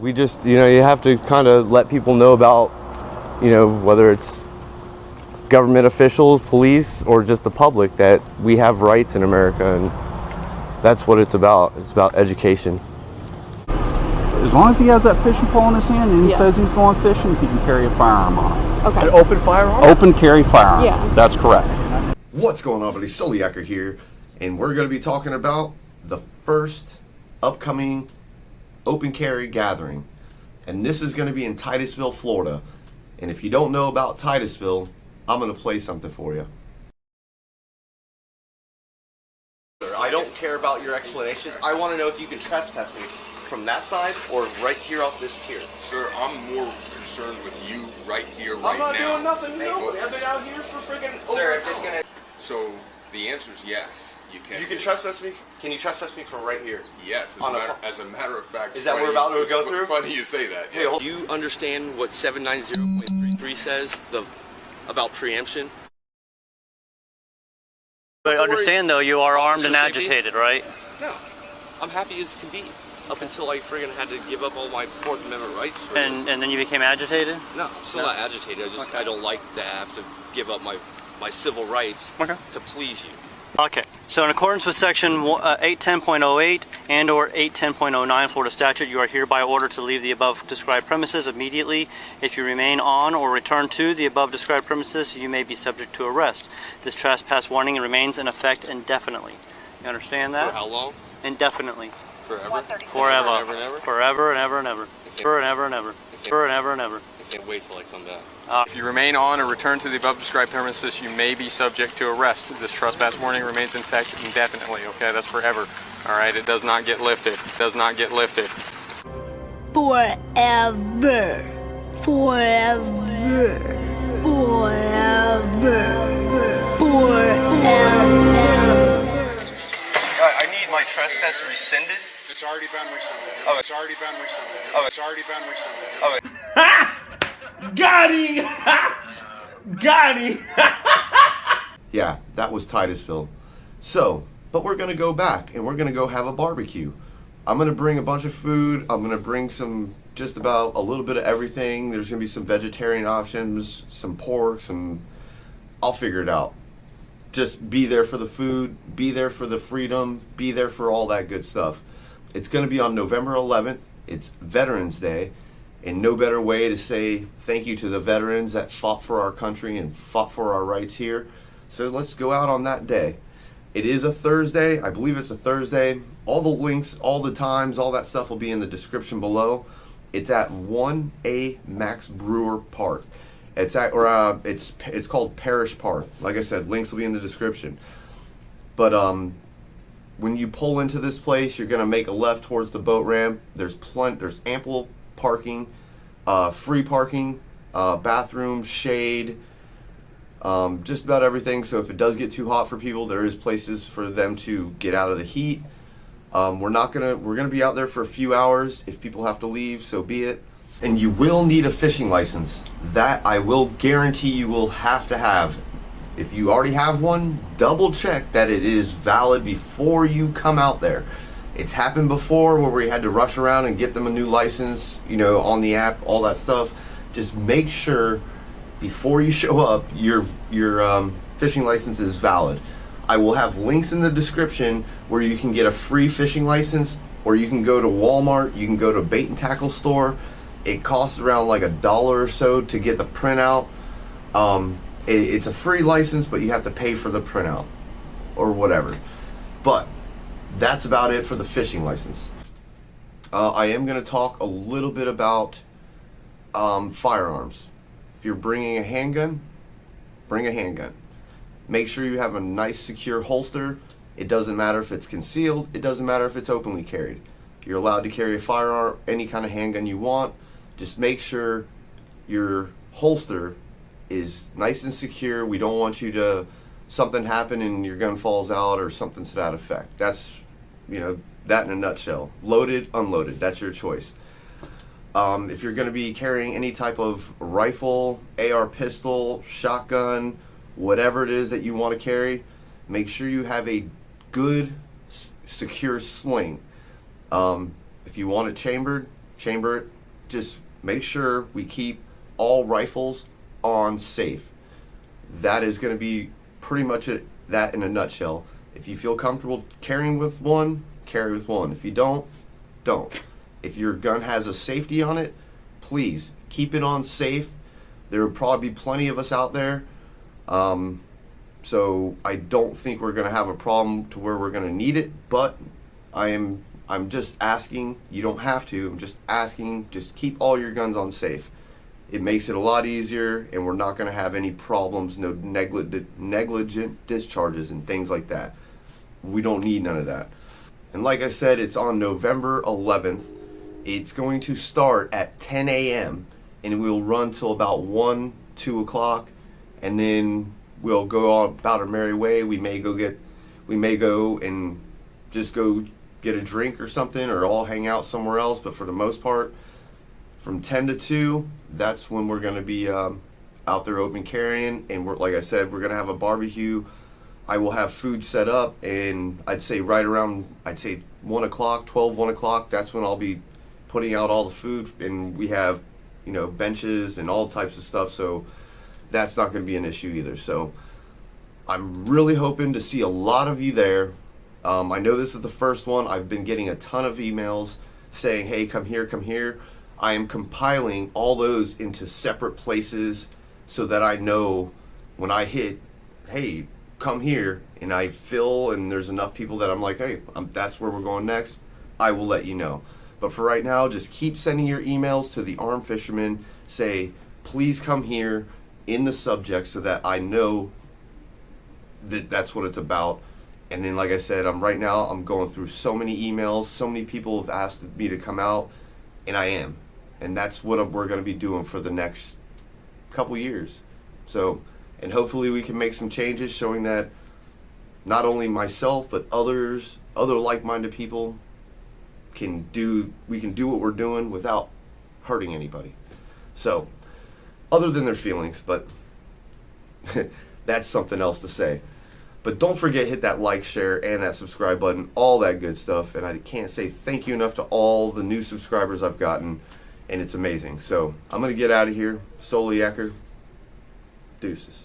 We just, you have to kind of let people know about, whether it's government officials, police, or just the public, that we have rights in America, and that's what it's about. It's about education. As long as he has that fishing pole in his hand and he says he's going fishing, he can carry a firearm on him. Okay. An open firearm? Open carry firearm. Yeah. That's correct. What's going on, buddy? Soliaker here, and we're going to be talking about the first upcoming open carry gathering. And this is going to be in Titusville, Florida. And if you don't know about Titusville, I'm going to play something for you. I don't care about your explanations. I want to know if you can trespass me from that side or right here off this tier. Sir, I'm more concerned with you right here, right now. I'm not doing nothing to nobody. I've been out here for freaking. Sir, I'm just gonna. So the answer is yes. You can. You can trespass me. Can you trespass me from right here? Yes. As a matter of fact. Is that what we're about to go through? Funny you say that. Hey, do you understand what 790.33 says about preemption? But understand though, you are armed and agitated, right? No, I'm happy as can be. Up until I friggin' had to give up all my Fourth Amendment rights. And then you became agitated? No, I'm still not agitated. I don't like to have to give up my civil rights to please you. Okay. So in accordance with section 810.08 and or 810.09 Florida statute, you are hereby ordered to leave the above described premises immediately. If you remain on or return to the above described premises, you may be subject to arrest. This trespass warning remains in effect indefinitely. You understand that? For how long? Indefinitely. Forever? Forever. Forever and ever? Forever and ever and ever. Forever and ever and ever. Forever and ever and ever. I can't wait till I come back. If you remain on or return to the above described premises, you may be subject to arrest. This trespass warning remains in effect indefinitely. Okay, that's forever. All right, it does not get lifted. It does not get lifted. Forever. Forever. Forever. Forever. I need my trespass rescinded. It's already been rescinded. Oh. It's already been rescinded. Oh. It's already been rescinded. Oh. Got him! Got him! Yeah, that was Titusville. So, but we're going to go back and we're going to go have a barbecue. I'm going to bring a bunch of food. I'm going to bring just about a little bit of everything. There's going to be some vegetarian options, some pork, I'll figure it out. Just be there for the food, be there for the freedom, be there for all that good stuff. It's going to be on November 11th. It's Veterans Day. And no better way to say thank you to the veterans that fought for our country and fought for our rights here. So let's go out on that day. It is a Thursday. I believe it's a Thursday. All the links, all the times, all that stuff will be in the description below. It's at 1A Max Brewer Park. It's called Parish Park. Like I said, links will be in the description. But when you pull into this place, you're gonna make a left towards the boat ramp. There's ample parking, free parking, bathrooms, shade, just about everything. So if it does get too hot for people, there is places for them to get out of the heat. We're gonna be out there for a few hours. If people have to leave, so be it. And you will need a fishing license. That I will guarantee you will have to have. If you already have one, double check that it is valid before you come out there. It's happened before where we had to rush around and get them a new license, on the app, all that stuff. Just make sure before you show up, your fishing license is valid. I will have links in the description where you can get a free fishing license, or you can go to Walmart, you can go to a bait and tackle store. It costs around like $1 or so to get the printout. It's a free license, but you have to pay for the printout or whatever. But that's about it for the fishing license. I am going to talk a little bit about firearms. If you're bringing a handgun, bring a handgun. Make sure you have a nice secure holster. It doesn't matter if it's concealed. It doesn't matter if it's openly carried. You're allowed to carry a firearm, any kind of handgun you want. Just make sure your holster is nice and secure. We don't want you to something happen and your gun falls out or something to that effect. That's, that in a nutshell. Loaded, unloaded, that's your choice. If you're going to be carrying any type of rifle, AR pistol, shotgun, whatever it is that you want to carry, make sure you have a good, secure sling. If you want it chambered, chamber it. Just make sure we keep all rifles on safe. That is going to be pretty much that in a nutshell. If you feel comfortable carrying with one, carry with one. If you don't, don't. If your gun has a safety on it, please keep it on safe. There will probably be plenty of us out there. So I don't think we're going to have a problem to where we're going to need it, but I'm just asking. You don't have to. I'm just asking. Just keep all your guns on safe. It makes it a lot easier, and we're not going to have any problems, no negligent discharges and things like that. We don't need none of that. And like I said, it's on November 11th. It's going to start at 10 a.m. and we'll run till about 1, 2 o'clock, and then we'll go on about our merry way. We may go and just go get a drink or something, or all hang out somewhere else. But for the most part, from 10 to 2, that's when we're going to be out there open carrying. And like I said, we're going to have a barbecue. I will have food set up, and I'd say right around 1 o'clock, 1 o'clock, that's when I'll be putting out all the food. And we have, benches and all types of stuff, so that's not going to be an issue either. So I'm really hoping to see a lot of you there. I know this is the first one. I've been getting a ton of emails saying, hey, come here, come here. I am compiling all those into separate places so that I know when I hit, hey, come here, and I fill, and there's enough people that I'm like, hey, that's where we're going next, I will let you know. But for right now, just keep sending your emails to the Armed Fisherman. Say, please come here in the subject so that I know that that's what it's about. And then, like I said, right now I'm going through so many emails. So many people have asked me to come out, and I am. And that's what we're going to be doing for the next couple years. So, and hopefully we can make some changes showing that not only myself, but other like-minded people we can do what we're doing without hurting anybody. So, other than their feelings, but that's something else to say. But don't forget, hit that like, share, and that subscribe button, all that good stuff. And I can't say thank you enough to all the new subscribers I've gotten, and it's amazing. So, I'm going to get out of here. Solo Yacker. Deuces.